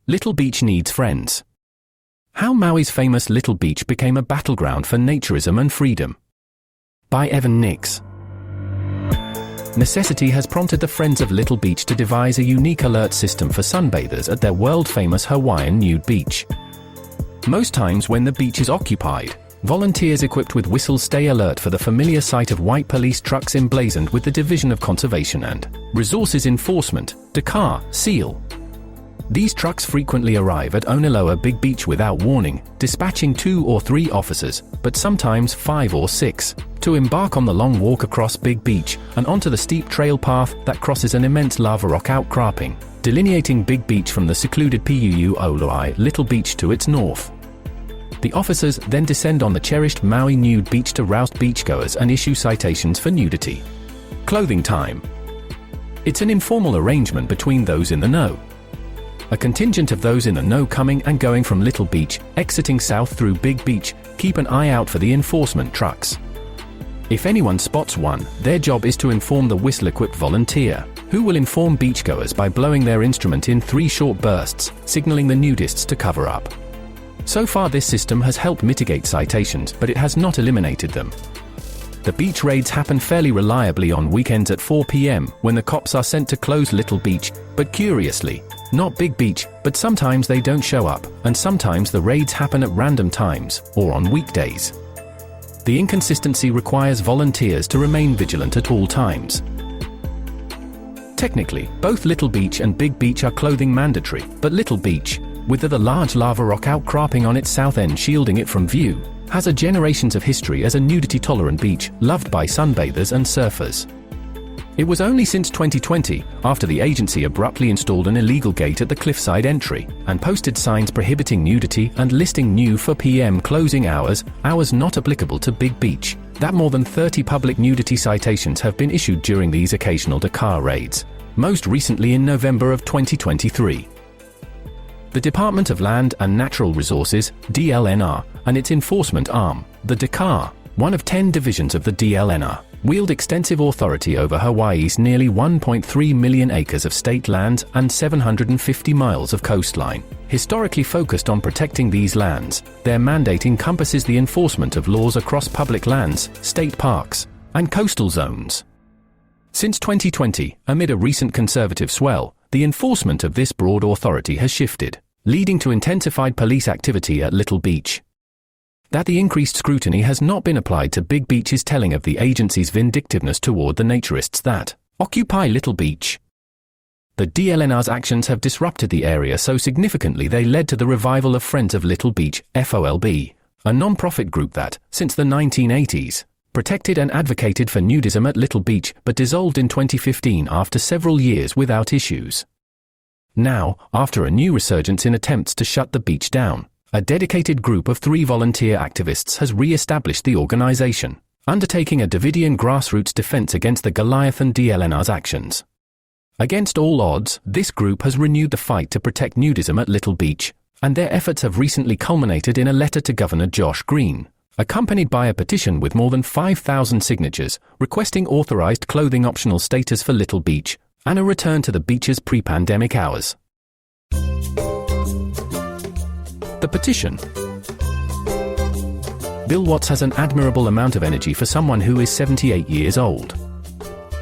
Little Beach Needs Friends. How Maui's famous Little Beach became a battleground for naturism and freedom. By Evan Nix. Necessity has prompted the Friends of Little Beach to devise a unique alert system for sunbathers at their world-famous Hawaiian Nude beach. Most times when the beach is occupied, volunteers equipped with whistles stay alert for the familiar sight of white police trucks emblazoned with the Division of Conservation and Resources Enforcement, Dakar, SEAL. These trucks frequently arrive at Oneloa Big Beach without warning, dispatching 2 or 3 officers, but sometimes 5 or 6, to embark on the long walk across Big Beach and onto the steep trail path that crosses an immense lava rock outcropping, delineating Big Beach from the secluded Pu'u'oluai Little Beach to its north. The officers then descend on the cherished Maui Nude Beach to roust beachgoers and issue citations for nudity. Clothing time. It's an informal arrangement between those in the know. A contingent of those in the know coming and going from Little Beach, exiting south through Big Beach, keep an eye out for the enforcement trucks. If anyone spots one, their job is to inform the whistle-equipped volunteer, who will inform beachgoers by blowing their instrument in 3 short bursts, signaling the nudists to cover up. So far this system has helped mitigate citations, but it has not eliminated them. The beach raids happen fairly reliably on weekends at 4 p.m. when the cops are sent to close Little Beach, but curiously, not Big Beach, but sometimes they don't show up, and sometimes the raids happen at random times, or on weekdays. The inconsistency requires volunteers to remain vigilant at all times. Technically, both Little Beach and Big Beach are clothing mandatory, but Little Beach, with the large lava rock outcropping on its south end shielding it from view, has a generations of history as a nudity-tolerant beach, loved by sunbathers and surfers. It was only since 2020, after the agency abruptly installed an illegal gate at the cliffside entry, and posted signs prohibiting nudity and listing new 4 p.m. closing hours not applicable to Big Beach, that more than 30 public nudity citations have been issued during these occasional Dakar raids, most recently in November of 2023. The Department of Land and Natural Resources, DLNR, and its enforcement arm, the Dakar, one of 10 divisions of the DLNR, wield extensive authority over Hawaii's nearly 1.3 million acres of state lands and 750 miles of coastline. Historically focused on protecting these lands, their mandate encompasses the enforcement of laws across public lands, state parks, and coastal zones. Since 2020, amid a recent conservative swell, the enforcement of this broad authority has shifted, leading to intensified police activity at Little Beach. That the increased scrutiny has not been applied to Big Beach is telling of the agency's vindictiveness toward the naturists that occupy Little Beach. The DLNR's actions have disrupted the area so significantly they led to the revival of Friends of Little Beach, FoLB, a non-profit group that, since the 1980s, protected and advocated for nudism at Little Beach but dissolved in 2015 after several years without issues. Now, after a new resurgence in attempts to shut the beach down, a dedicated group of 3 volunteer activists has re-established the organization, undertaking a Davidian grassroots defense against the Goliathan DLNR's actions. Against all odds, this group has renewed the fight to protect nudism at Little Beach, and their efforts have recently culminated in a letter to Governor Josh Green, accompanied by a petition with more than 5,000 signatures requesting authorized clothing optional status for Little Beach and a return to the beach's pre-pandemic hours. The petition. Bill Watts has an admirable amount of energy for someone who is 78 years old.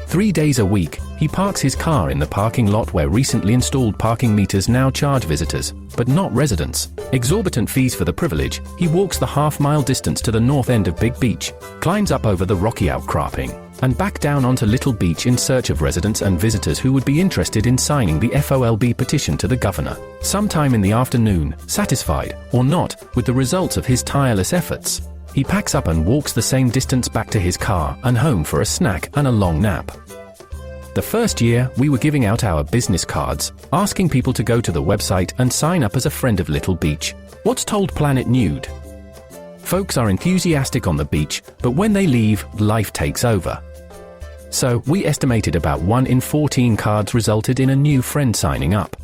3 days a week, he parks his car in the parking lot where recently installed parking meters now charge visitors, but not residents, exorbitant fees for the privilege. He walks the half-mile distance to the north end of Big Beach, climbs up over the rocky outcropping, and back down onto Little Beach in search of residents and visitors who would be interested in signing the FoLB petition to the governor, sometime in the afternoon. Satisfied, or not, with the results of his tireless efforts, he packs up and walks the same distance back to his car and home for a snack and a long nap. The first year, we were giving out our business cards, asking people to go to the website and sign up as a friend of Little Beach. What's told Planet Nude? Folks are enthusiastic on the beach, but when they leave, life takes over. So, we estimated about 1 in 14 cards resulted in a new friend signing up.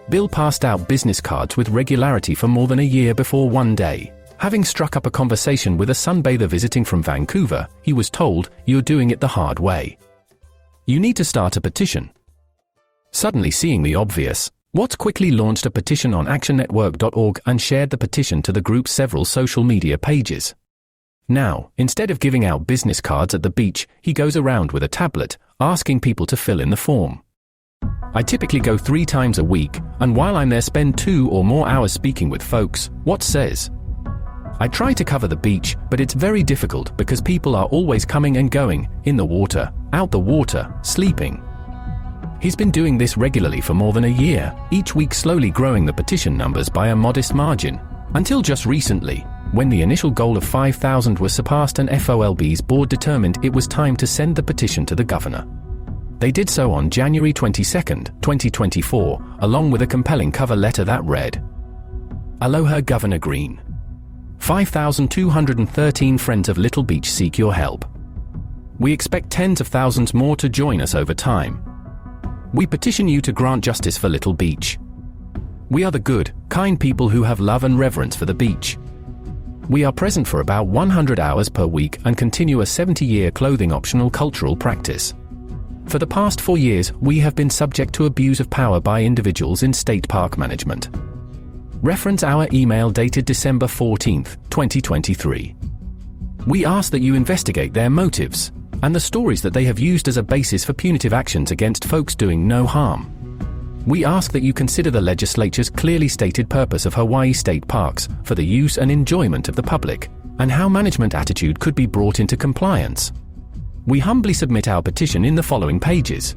Bill passed out business cards with regularity for more than a year before one day, having struck up a conversation with a sunbather visiting from Vancouver, he was told, "You're doing it the hard way. You need to start a petition." Suddenly seeing the obvious, Watts quickly launched a petition on actionnetwork.org and shared the petition to the group's several social media pages. Now, instead of giving out business cards at the beach, he goes around with a tablet, asking people to fill in the form. I typically go 3 times a week, and while I'm there spend 2 or more hours speaking with folks, Watts says. I try to cover the beach, but it's very difficult because people are always coming and going, in the water, out the water, sleeping. He's been doing this regularly for more than a year, each week slowly growing the petition numbers by a modest margin, until just recently, when the initial goal of 5,000 was surpassed and FoLB's board determined it was time to send the petition to the governor. They did so on January 22, 2024, along with a compelling cover letter that read, Aloha Governor Green. 5,213 friends of Little Beach seek your help. We expect tens of thousands more to join us over time. We petition you to grant justice for Little Beach. We are the good, kind people who have love and reverence for the beach. We are present for about 100 hours per week and continue a 70-year clothing optional cultural practice. For the past 4 years, we have been subject to abuse of power by individuals in state park management. Reference our email dated December 14, 2023. We ask that you investigate their motives and the stories that they have used as a basis for punitive actions against folks doing no harm. We ask that you consider the legislature's clearly stated purpose of Hawaii state parks for the use and enjoyment of the public, and how management attitude could be brought into compliance. We humbly submit our petition in the following pages.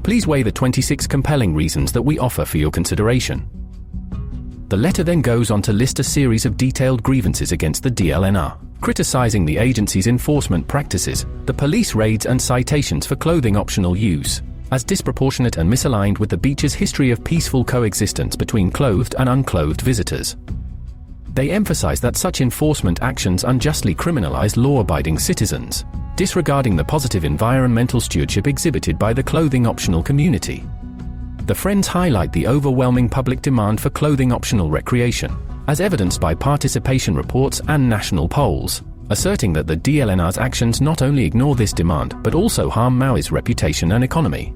Please weigh the 26 compelling reasons that we offer for your consideration. The letter then goes on to list a series of detailed grievances against the DLNR, criticizing the agency's enforcement practices, the police raids and citations for clothing optional use, as disproportionate and misaligned with the beach's history of peaceful coexistence between clothed and unclothed visitors. They emphasize that such enforcement actions unjustly criminalize law-abiding citizens, disregarding the positive environmental stewardship exhibited by the clothing optional community. The Friends highlight the overwhelming public demand for clothing optional recreation, as evidenced by participation reports and national polls, asserting that the DLNR's actions not only ignore this demand but also harm Maui's reputation and economy.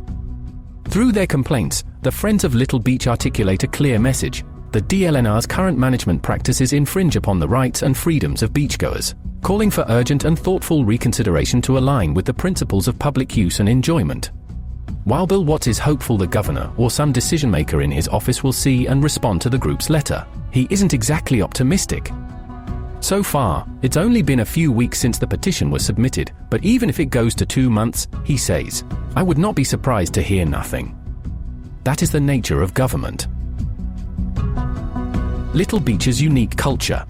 Through their complaints, the Friends of Little Beach articulate a clear message: the DLNR's current management practices infringe upon the rights and freedoms of beachgoers, calling for urgent and thoughtful reconsideration to align with the principles of public use and enjoyment. While Bill Watts is hopeful the governor or some decision-maker in his office will see and respond to the group's letter, he isn't exactly optimistic. So far, it's only been a few weeks since the petition was submitted, but even if it goes to 2 months, he says, I would not be surprised to hear nothing. That is the nature of government. Little Beach's unique culture.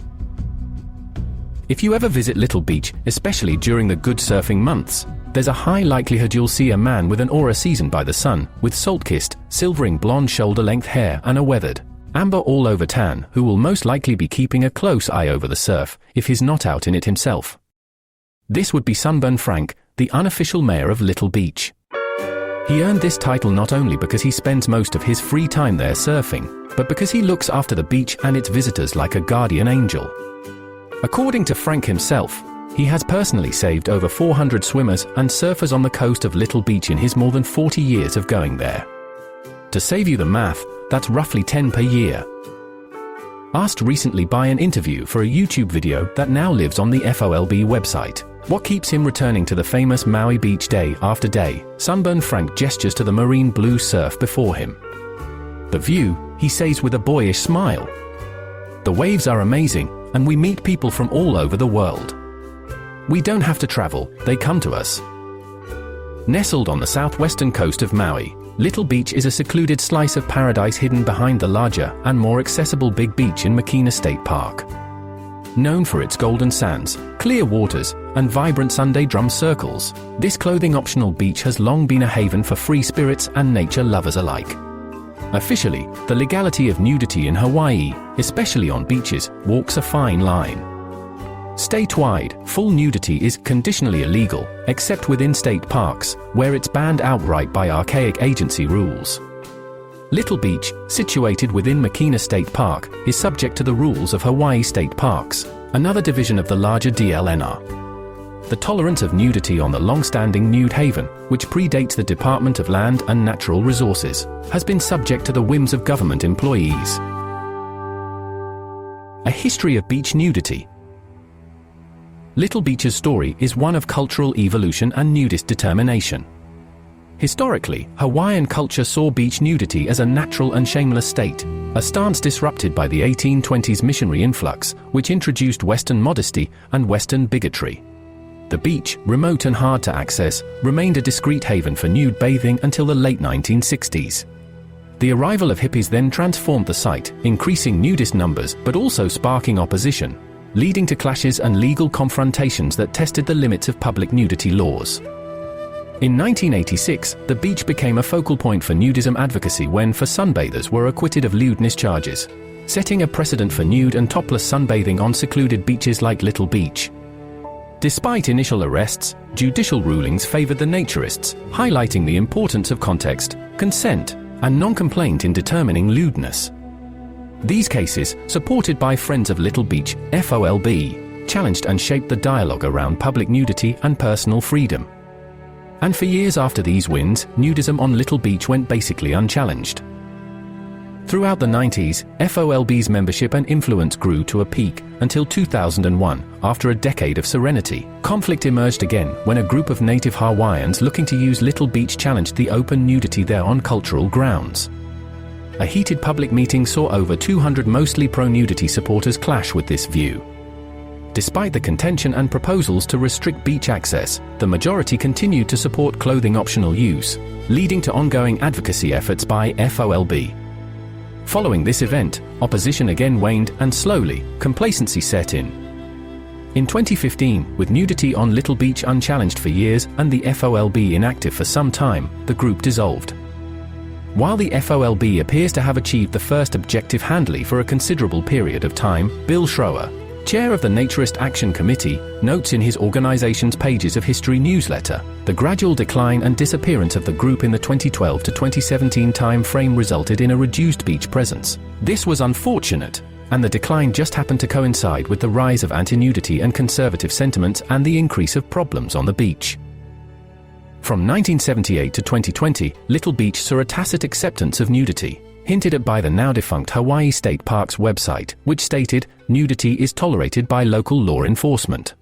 If you ever visit Little Beach, especially during the good surfing months, there's a high likelihood you'll see a man with an aura seasoned by the sun, with salt-kissed, silvering blonde shoulder-length hair and a weathered, amber all-over tan, who will most likely be keeping a close eye over the surf, if he's not out in it himself. This would be Sunburn Frank, the unofficial mayor of Little Beach. He earned this title not only because he spends most of his free time there surfing, but because he looks after the beach and its visitors like a guardian angel. According to Frank himself, he has personally saved over 400 swimmers and surfers on the coast of Little Beach in his more than 40 years of going there. To save you the math, that's roughly 10 per year. Asked recently by an interview for a YouTube video that now lives on the FoLB website, what keeps him returning to the famous Maui beach day after day, Sunburn Frank gestures to the marine blue surf before him. The view, he says with a boyish smile. The waves are amazing, and we meet people from all over the world. We don't have to travel, they come to us. Nestled on the southwestern coast of Maui, Little Beach is a secluded slice of paradise hidden behind the larger and more accessible Big Beach in Makina State Park. Known for its golden sands, clear waters, and vibrant Sunday drum circles, this clothing-optional beach has long been a haven for free spirits and nature lovers alike. Officially, the legality of nudity in Hawaii, especially on beaches, walks a fine line. Statewide, full nudity is conditionally illegal, except within state parks, where it's banned outright by archaic agency rules. Little Beach, situated within Makina State Park, is subject to the rules of Hawaii State Parks, another division of the larger DLNR. the tolerance of nudity on the long-standing Nude Haven, which predates the Department of Land and Natural Resources, has been subject to the whims of government employees. A history of beach nudity. Little Beach's story is one of cultural evolution and nudist determination. Historically, Hawaiian culture saw beach nudity as a natural and shameless state, a stance disrupted by the 1820s missionary influx, which introduced Western modesty and Western bigotry. The beach, remote and hard to access, remained a discreet haven for nude bathing until the late 1960s. The arrival of hippies then transformed the site, increasing nudist numbers but also sparking opposition, leading to clashes and legal confrontations that tested the limits of public nudity laws. In 1986, the beach became a focal point for nudism advocacy when four sunbathers were acquitted of lewdness charges, setting a precedent for nude and topless sunbathing on secluded beaches like Little Beach. Despite initial arrests, judicial rulings favored the naturists, highlighting the importance of context, consent, and non-complaint in determining lewdness. These cases, supported by Friends of Little Beach, FoLB, challenged and shaped the dialogue around public nudity and personal freedom. And for years after these wins, nudism on Little Beach went basically unchallenged. Throughout the 90s, FoLB's membership and influence grew to a peak, until 2001, after a decade of serenity. Conflict emerged again when a group of native Hawaiians looking to use Little Beach challenged the open nudity there on cultural grounds. A heated public meeting saw over 200 mostly pro-nudity supporters clash with this view. Despite the contention and proposals to restrict beach access, the majority continued to support clothing optional use, leading to ongoing advocacy efforts by FoLB. Following this event, opposition again waned and slowly, complacency set in. In 2015, with nudity on Little Beach unchallenged for years and the FoLB inactive for some time, the group dissolved. While the FoLB appears to have achieved the first objective handily for a considerable period of time, Bill Schroer, chair of the Naturist Action Committee, notes in his organization's Pages of History newsletter, the gradual decline and disappearance of the group in the 2012 to 2017 time frame resulted in a reduced beach presence. This was unfortunate, and the decline just happened to coincide with the rise of anti-nudity and conservative sentiments and the increase of problems on the beach. From 1978 to 2020, Little Beach saw a tacit acceptance of nudity, hinted at by the now-defunct Hawaii State Parks website, which stated, "Nudity is tolerated by local law enforcement."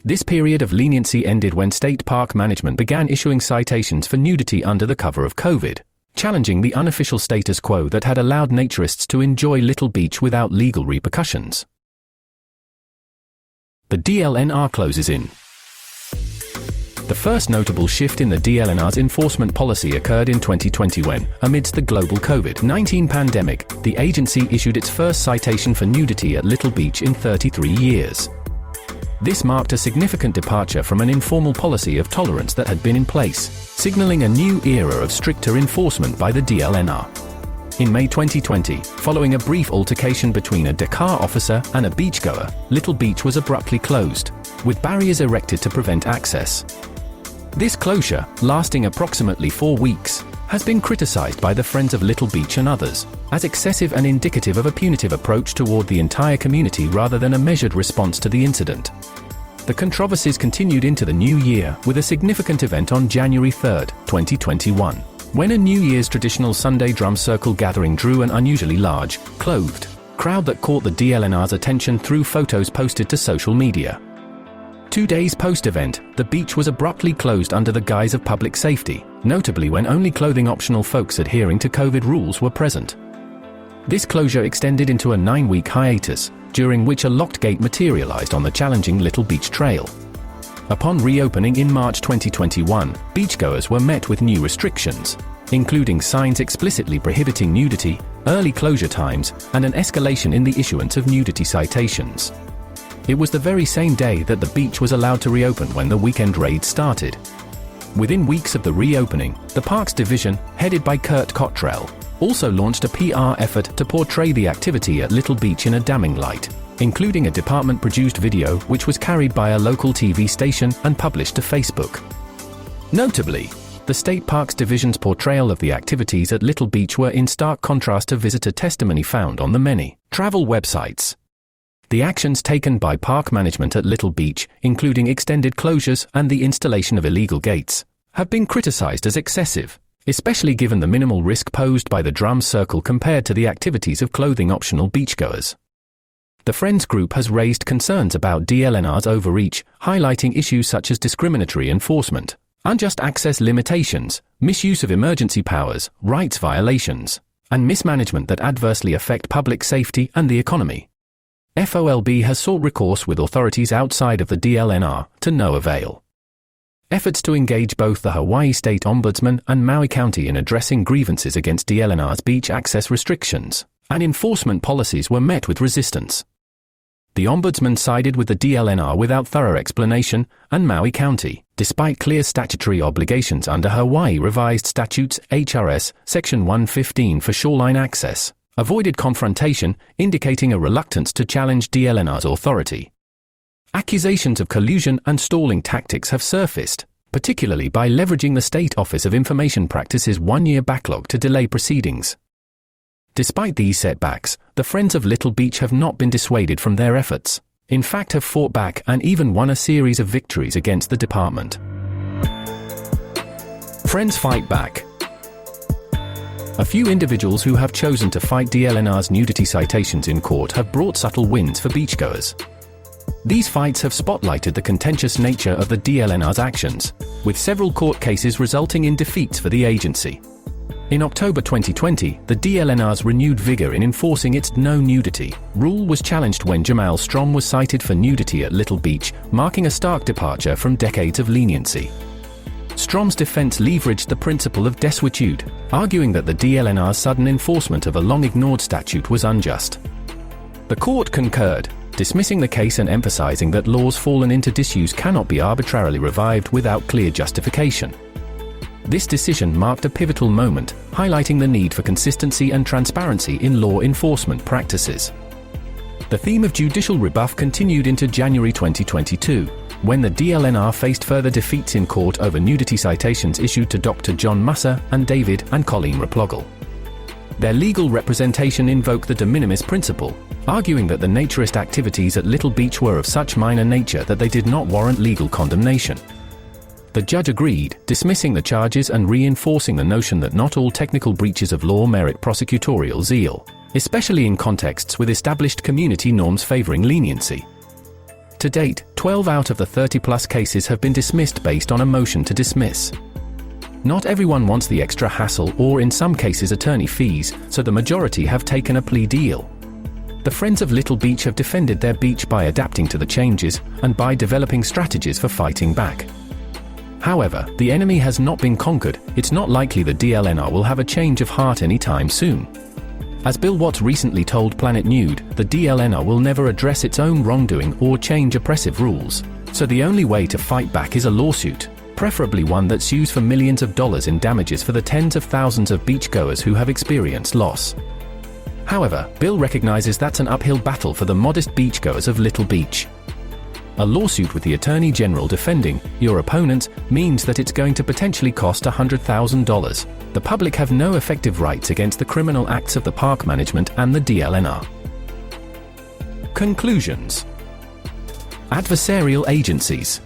This period of leniency ended when state park management began issuing citations for nudity under the cover of COVID, challenging the unofficial status quo that had allowed naturists to enjoy Little Beach without legal repercussions. The DLNR closes in. The first notable shift in the DLNR's enforcement policy occurred in 2020 when, amidst the global COVID-19 pandemic, the agency issued its first citation for nudity at Little Beach in 33 years. This marked a significant departure from an informal policy of tolerance that had been in place, signaling a new era of stricter enforcement by the DLNR. In May 2020, following a brief altercation between a Dakar officer and a beachgoer, Little Beach was abruptly closed, with barriers erected to prevent access. This closure, lasting approximately 4 weeks, has been criticized by the Friends of Little Beach and others, as excessive and indicative of a punitive approach toward the entire community rather than a measured response to the incident. The controversies continued into the new year with a significant event on January 3, 2021, when a New Year's traditional Sunday drum circle gathering drew an unusually large, clothed crowd that caught the DLNR's attention through photos posted to social media. 2 days post-event, the beach was abruptly closed under the guise of public safety, notably when only clothing-optional folks adhering to COVID rules were present. This closure extended into a 9-week hiatus, during which a locked gate materialized on the challenging Little Beach Trail. Upon reopening in March 2021, beachgoers were met with new restrictions, including signs explicitly prohibiting nudity, early closure times, and an escalation in the issuance of nudity citations. It was the very same day that the beach was allowed to reopen when the weekend raid started. Within weeks of the reopening, the Parks Division, headed by Kurt Cottrell, also launched a PR effort to portray the activity at Little Beach in a damning light, including a department-produced video which was carried by a local TV station and published to Facebook. Notably, the State Parks Division's portrayal of the activities at Little Beach were in stark contrast to visitor testimony found on the many travel websites. The actions taken by park management at Little Beach, including extended closures and the installation of illegal gates, have been criticized as excessive, especially given the minimal risk posed by the drum circle compared to the activities of clothing-optional beachgoers. The Friends Group has raised concerns about DLNR's overreach, highlighting issues such as discriminatory enforcement, unjust access limitations, misuse of emergency powers, rights violations, and mismanagement that adversely affect public safety and the economy. FoLB has sought recourse with authorities outside of the DLNR, to no avail. Efforts to engage both the Hawaii State Ombudsman and Maui County in addressing grievances against DLNR's beach access restrictions and enforcement policies were met with resistance. The Ombudsman sided with the DLNR without thorough explanation, and Maui County, despite clear statutory obligations under Hawaii Revised Statutes HRS Section 115 for shoreline access, avoided confrontation, indicating a reluctance to challenge DLNR's authority. Accusations of collusion and stalling tactics have surfaced, particularly by leveraging the State Office of Information Practices' one-year backlog to delay proceedings. Despite these setbacks, the Friends of Little Beach have not been dissuaded from their efforts, in fact have fought back and even won a series of victories against the department. Friends fight back. A few individuals who have chosen to fight DLNR's nudity citations in court have brought subtle wins for beachgoers. These fights have spotlighted the contentious nature of the DLNR's actions, with several court cases resulting in defeats for the agency. In October 2020, the DLNR's renewed vigor in enforcing its no nudity rule was challenged when Jamal Strom was cited for nudity at Little Beach, marking a stark departure from decades of leniency. Strom's defense leveraged the principle of desuetude, arguing that the DLNR's sudden enforcement of a long-ignored statute was unjust. The court concurred, dismissing the case and emphasizing that laws fallen into disuse cannot be arbitrarily revived without clear justification. This decision marked a pivotal moment, highlighting the need for consistency and transparency in law enforcement practices. The theme of judicial rebuff continued into January 2022, when the DLNR faced further defeats in court over nudity citations issued to Dr. John Musser and David and Colleen Replogle. Their legal representation invoked the de minimis principle, arguing that the naturist activities at Little Beach were of such minor nature that they did not warrant legal condemnation. The judge agreed, dismissing the charges and reinforcing the notion that not all technical breaches of law merit prosecutorial zeal, especially in contexts with established community norms favoring leniency. To date, 12 out of the 30-plus cases have been dismissed based on a motion to dismiss. Not everyone wants the extra hassle or, in some cases, attorney fees, so the majority have taken a plea deal. The Friends of Little Beach have defended their beach by adapting to the changes and by developing strategies for fighting back. However, the enemy has not been conquered. It's not likely the DLNR will have a change of heart anytime soon. As Bill Watts recently told Planet Nude, the DLNR will never address its own wrongdoing or change oppressive rules, so the only way to fight back is a lawsuit, preferably one that sues for millions of dollars in damages for the tens of thousands of beachgoers who have experienced loss. However, Bill recognizes that's an uphill battle for the modest beachgoers of Little Beach. A lawsuit with the Attorney General defending your opponent means that it's going to potentially cost $100,000. The public have no effective rights against the criminal acts of the park management and the DLNR. Conclusions. Adversarial agencies.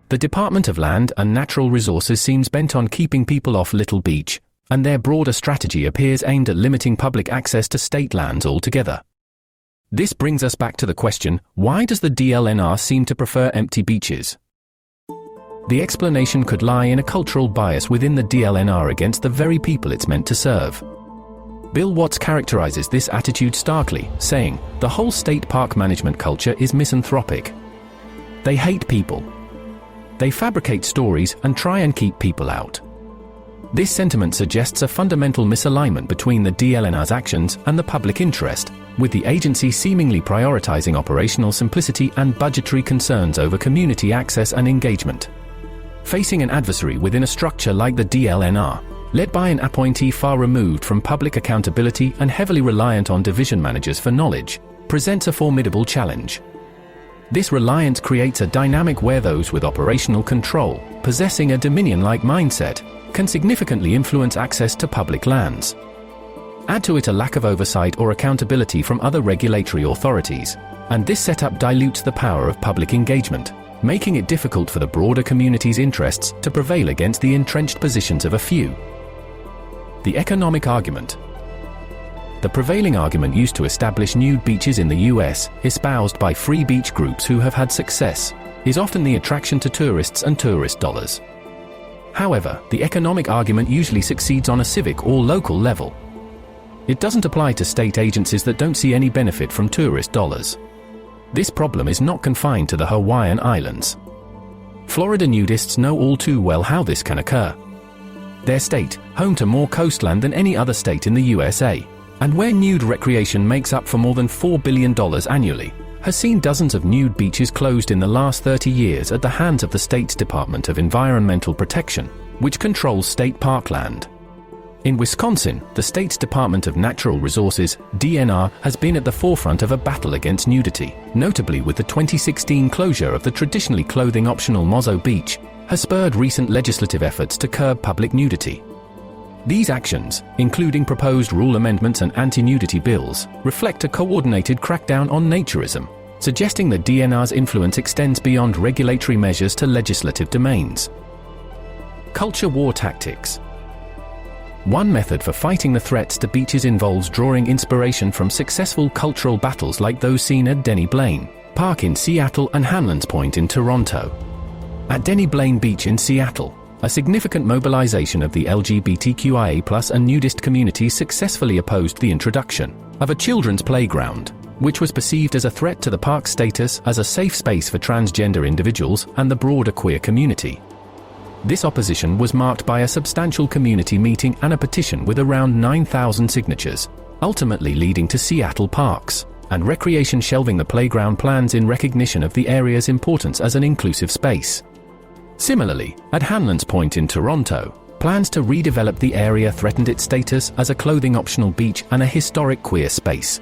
The Department of Land and Natural Resources seems bent on keeping people off Little Beach, and their broader strategy appears aimed at limiting public access to state lands altogether. This brings us back to the question, why does the DLNR seem to prefer empty beaches? The explanation could lie in a cultural bias within the DLNR against the very people it's meant to serve. Bill Watts characterizes this attitude starkly, saying, "The whole state park management culture is misanthropic. They hate people. They fabricate stories and try and keep people out." This sentiment suggests a fundamental misalignment between the DLNR's actions and the public interest, with the agency seemingly prioritizing operational simplicity and budgetary concerns over community access and engagement. Facing an adversary within a structure like the DLNR, led by an appointee far removed from public accountability and heavily reliant on division managers for knowledge, presents a formidable challenge. This reliance creates a dynamic where those with operational control, possessing a dominion-like mindset, can significantly influence access to public lands. Add to it a lack of oversight or accountability from other regulatory authorities, and this setup dilutes the power of public engagement, making it difficult for the broader community's interests to prevail against the entrenched positions of a few. The economic argument. The prevailing argument used to establish nude beaches in the US, espoused by free beach groups who have had success, is often the attraction to tourists and tourist dollars. However, the economic argument usually succeeds on a civic or local level. It doesn't apply to state agencies that don't see any benefit from tourist dollars. This problem is not confined to the Hawaiian Islands. Florida nudists know all too well how this can occur. Their state, home to more coastland than any other state in the USA, and where nude recreation makes up for more than $4 billion annually, has seen dozens of nude beaches closed in the last 30 years at the hands of the state's Department of Environmental Protection, which controls state parkland. In Wisconsin, the state's Department of Natural Resources, DLNR, has been at the forefront of a battle against nudity, notably with the 2016 closure of the traditionally clothing-optional Mozo Beach, has spurred recent legislative efforts to curb public nudity. These actions, including proposed rule amendments and anti-nudity bills, reflect a coordinated crackdown on naturism, suggesting that DLNR's influence extends beyond regulatory measures to legislative domains. Culture war tactics. One method for fighting the threats to beaches involves drawing inspiration from successful cultural battles like those seen at Denny Blaine Park in Seattle and Hanlan's Point in Toronto. At Denny Blaine Beach in Seattle, a significant mobilization of the LGBTQIA+ and nudist communities successfully opposed the introduction of a children's playground, which was perceived as a threat to the park's status as a safe space for transgender individuals and the broader queer community. This opposition was marked by a substantial community meeting and a petition with around 9,000 signatures, ultimately leading to Seattle Parks and Recreation shelving the playground plans in recognition of the area's importance as an inclusive space. Similarly, at Hanlan's Point in Toronto, plans to redevelop the area threatened its status as a clothing-optional beach and a historic queer space.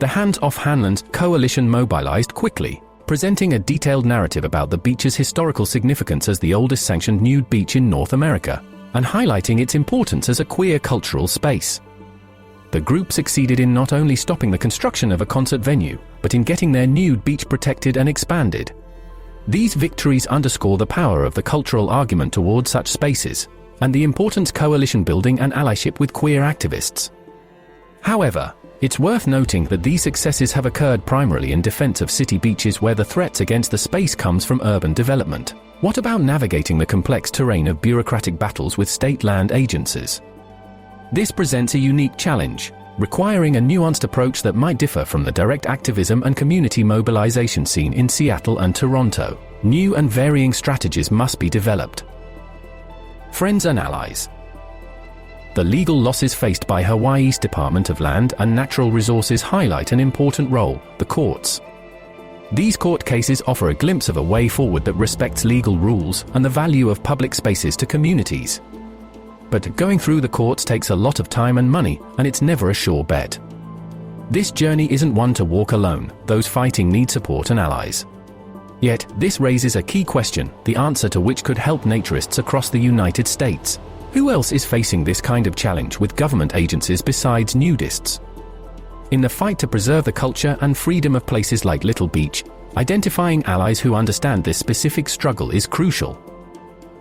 The Hands Off Hanlan's coalition mobilized quickly, presenting a detailed narrative about the beach's historical significance as the oldest sanctioned nude beach in North America, and highlighting its importance as a queer cultural space. The group succeeded in not only stopping the construction of a concert venue, but in getting their nude beach protected and expanded. These victories underscore the power of the cultural argument towards such spaces, and the importance coalition building and allyship with queer activists. However, it's worth noting that these successes have occurred primarily in defense of city beaches where the threats against the space comes from urban development. What about navigating the complex terrain of bureaucratic battles with state land agencies? This presents a unique challenge, requiring a nuanced approach that might differ from the direct activism and community mobilization seen in Seattle and Toronto. New and varying strategies must be developed. Friends and allies. The legal losses faced by Hawaii's Department of Land and Natural Resources highlight an important role: the courts. These court cases offer a glimpse of a way forward that respects legal rules and the value of public spaces to communities. But going through the courts takes a lot of time and money, and it's never a sure bet. This journey isn't one to walk alone. Those fighting need support and allies. Yet, this raises a key question, the answer to which could help naturists across the United States. Who else is facing this kind of challenge with government agencies besides nudists? In the fight to preserve the culture and freedom of places like Little Beach, identifying allies who understand this specific struggle is crucial.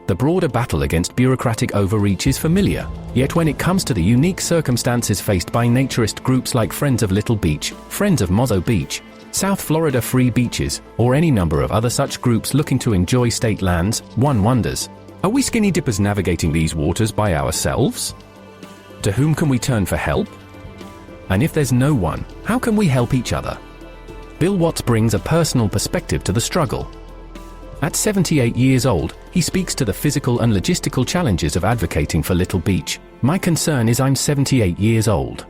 The broader battle against bureaucratic overreach is familiar, yet when it comes to the unique circumstances faced by naturist groups like Friends of Little Beach, Friends of Mozo Beach, South Florida Free Beaches, or any number of other such groups looking to enjoy state lands, one wonders, are we skinny dippers navigating these waters by ourselves? To whom can we turn for help? And if there's no one, how can we help each other? Bill Watts brings a personal perspective to the struggle. At 78 years old, he speaks to the physical and logistical challenges of advocating for Little Beach. My concern is I'm 78 years old.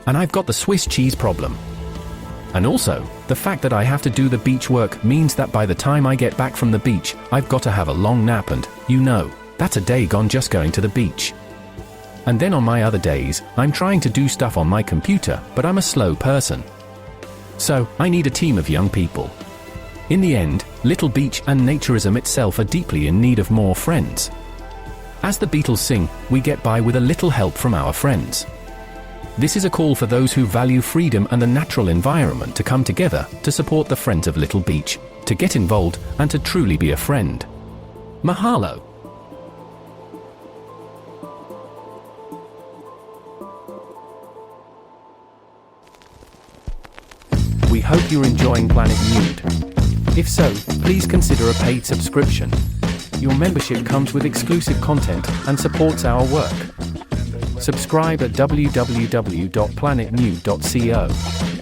And I've got the Swiss cheese problem. And also, the fact that I have to do the beach work means that by the time I get back from the beach, I've got to have a long nap and, that's a day gone just going to the beach. And then on my other days, I'm trying to do stuff on my computer, but I'm a slow person. So, I need a team of young people. In the end, Little Beach and naturism itself are deeply in need of more friends. As the Beatles sing, we get by with a little help from our friends. This is a call for those who value freedom and the natural environment to come together to support the Friends of Little Beach, to get involved, and to truly be a friend. Mahalo. We hope you're enjoying Planet Nude. If so, please consider a paid subscription. Your membership comes with exclusive content and supports our work. Subscribe at www.planetnude.co.